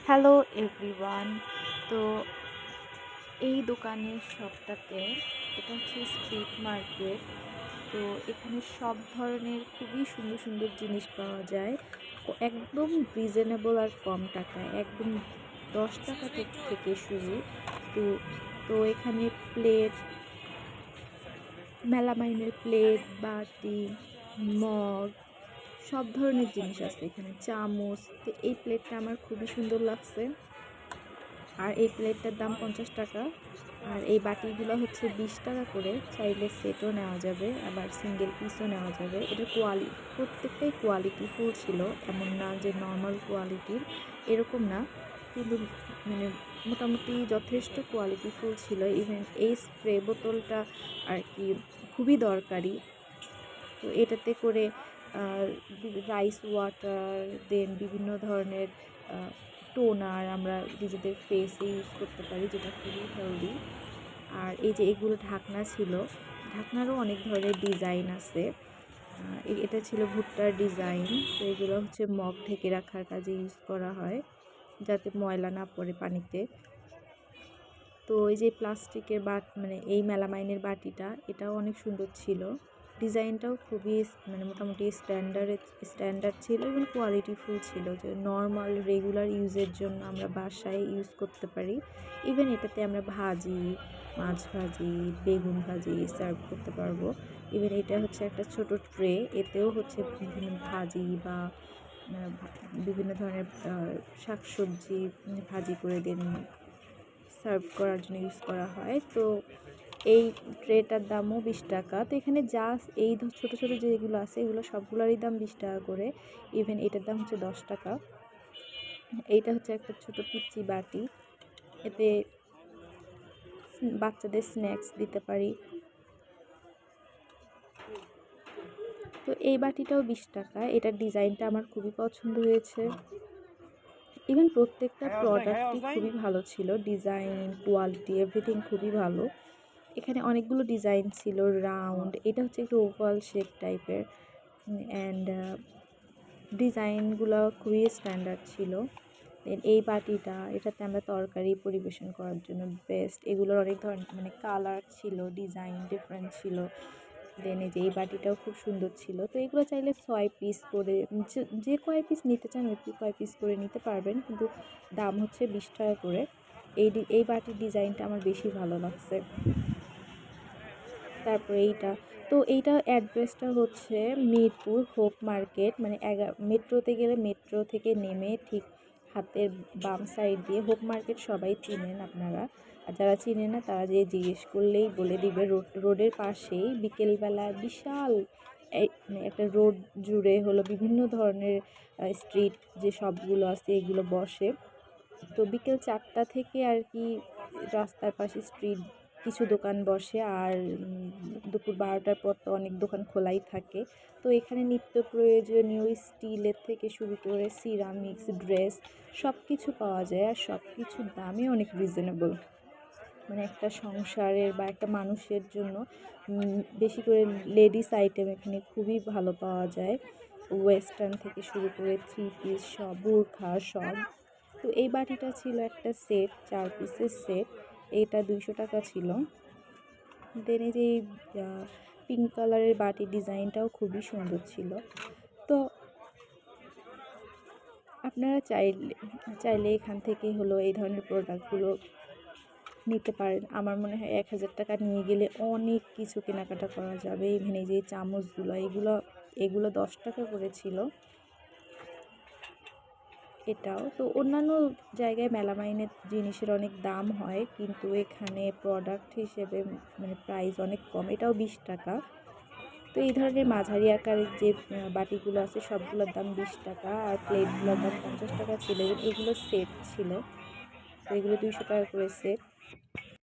Hello everyone. তো এই দোকানের শপটাতে এটা হচ্ছে স্ট্রিট মার্কেট। তো এখানে সব ধরনের খুবই সুন্দর সুন্দর জিনিস পাওয়া যায় একদম রিজনেবল আর কম টাকায়, একদম 10 টাকা থেকে শুরু। তো তো এখানে প্লেট, মেলামাইনের প্লেট, বাটি, মগ, সব ধরনের জিনিস আছে এখানে, চামচ। তো এই প্লেটটা আমার খুবই সুন্দর লাগছে, আর এই প্লেটটার দাম 50 টাকা। আর এই বাটিগুলো হচ্ছে 20 টাকা করে, চাইলে সেটও নেওয়া যাবে, আবার সিঙ্গেল পিসও নেওয়া যাবে। এটা প্রত্যেকটাই কোয়ালিটি ফুল ছিল, এমন না যে নর্মাল কোয়ালিটির, এরকম না, কিন্তু মানে মোটামুটি যথেষ্ট কোয়ালিটি ফুল ছিল। ইভেন এই স্প্রে বোতলটা আর কি খুবই দরকারি। তো এটাতে করে রাইস ওয়াটার, দেন বিভিন্ন ধরনের টোনার আমরা নিজেদের ফেসে ইউজ করতে পারি, যেটা খুবই হেলদি। আর এই যে এগুলো ঢাকনা ছিল, ঢাকনারও অনেক ধরনের ডিজাইন আছে। এটা ছিল ভুট্টার ডিজাইন। তো এগুলো হচ্ছে মগ ঢেকে রাখার কাজে ইউজ করা হয়, যাতে ময়লা না পড়ে পানিতে। তো এই যে প্লাস্টিকের মানে এই মেলামাইনের বাটিটা, এটাও অনেক সুন্দর ছিল, ডিজাইনটাও খুবই মানে মোটামুটি স্ট্যান্ডার্ড ছিল এবং কোয়ালিটিফুল ছিল, যে নর্মাল রেগুলার ইউজের জন্য আমরা বাসায় ইউজ করতে পারি। ইভেন এটাতে আমরা ভাজি, মাছ ভাজি, বেগুন ভাজি সার্ভ করতে পারবো। ইভেন এটা হচ্ছে একটা ছোট ট্রে, এতেও হচ্ছে বিভিন্ন ভাজি বা বিভিন্ন ধরনের শাকসবজি ভাজি করে দেন সার্ভ করার জন্য ইউজ করা হয়। তো এই ট্রেটার দামও 20 টাকা। তো এখানে জাস্ট এই ছোটো ছোটো যেগুলো আছে, এগুলো সবগুলোরই দাম 20 টাকা করে। ইভেন এটার দাম হচ্ছে 10 টাকা। এইটা হচ্ছে একটা ছোট পিচ্চি বাটি, এতে বাচ্চাদের স্ন্যাক্স দিতে পারি। তো এই বাটিটাও 20 টাকা। এটার ডিজাইনটা আমার খুবই পছন্দ হয়েছে। ইভেন প্রত্যেকটা প্রোডাক্টই খুবই ভালো ছিল, ডিজাইন, কোয়ালিটি, এভরিথিং খুবই ভালো। এখানে অনেকগুলো ডিজাইন ছিল, রাউন্ড, এটা হচ্ছে একটু ওভাল শেপ টাইপের, অ্যান্ড ডিজাইনগুলো খুবই স্ট্যান্ডার্ড ছিল। দেন এই বাটিটা, এটাতে আমরা তরকারি পরিবেশন করার জন্য বেস্ট। এগুলোর অনেক ধরনের মানে কালার ছিল, ডিজাইন ডিফারেন্ট ছিল। দেন এই যে এই বাটিটাও খুব সুন্দর ছিল। তো এগুলো চাইলে 6 পিস করে, যে কয় পিস নিতে চান ওই কয় পিস করে নিতে পারবেন, কিন্তু দাম হচ্ছে 20 টাকা করে। এই বাটির ডিজাইনটা আমার বেশি ভালো লাগছে। তারপরে এইটা অ্যাড্রেসটা হচ্ছে মিরপুর হোপ মার্কেট, মানে মেট্রোতে গেলে মেট্রো থেকে নেমে ঠিক হাতের বাম সাইড দিয়ে হোপ মার্কেট সবাই চিনেন আপনারা, আর যারা চিনেন না তারা যে জিজ্ঞেস করলেই বলে দিবে। রোডের পাশেই বিকেলবেলা বিশাল মানে একটা রোড জুড়ে হলো বিভিন্ন ধরনের স্ট্রিট যে সবগুলো আছে এগুলো বসে। তো বিকেল 4টা থেকে আর কি রাস্তার পাশে স্ট্রিট কিছু দোকান বসে, আর দুপুর 12টার পর তো অনেক দোকান খোলাই থাকে। তো এখানে নিত্য প্রয়োজনীয় স্টিলের থেকে শুরু করে সিরামিক্স, ড্রেস, সব কিছু পাওয়া যায়, আর সব কিছুর দামই অনেক রিজনেবল। মানে একটা সংসারের বা একটা মানুষের জন্য বেশি করে লেডিস আইটেম এখানে খুবই ভালো পাওয়া যায়, ওয়েস্টার্ন থেকে শুরু করে 3 পিস, সব বোরখা সব। তো এই বাটিটা ছিল একটা সেট, 4 পিসের সেট, এটা 200 টাকা ছিল। দেন এই যে পিঙ্ক কালারের বাটি ডিজাইনটাও খুবই সুন্দর ছিল। তো আপনারা চাইলে এখান থেকে হলো এই ধরনের প্রোডাক্টগুলো নিতে পারেন। আমার মনে হয় 1000 টাকা নিয়ে গেলে অনেক কিছু কেনাকাটা করা যাবে। ইভেন এই যে চামচগুলো, এগুলো 10 টাকা করে ছিল। এটাও তো অন্যান্য জায়গায় মেলামাইনের জিনিসের অনেক দাম হয়, কিন্তু এখানে প্রোডাক্ট হিসেবে মানে প্রাইস অনেক কম, এটাও 20 টাকা। তো এই ধরনের মাঝারি আকারের যে বাটিগুলো আছে সবগুলোর দাম 20 টাকা, আর প্লেটগুলোর দাম 50 টাকা ছিল। এগুলো সেট ছিল, তো এগুলো 200 টাকা করে সেট।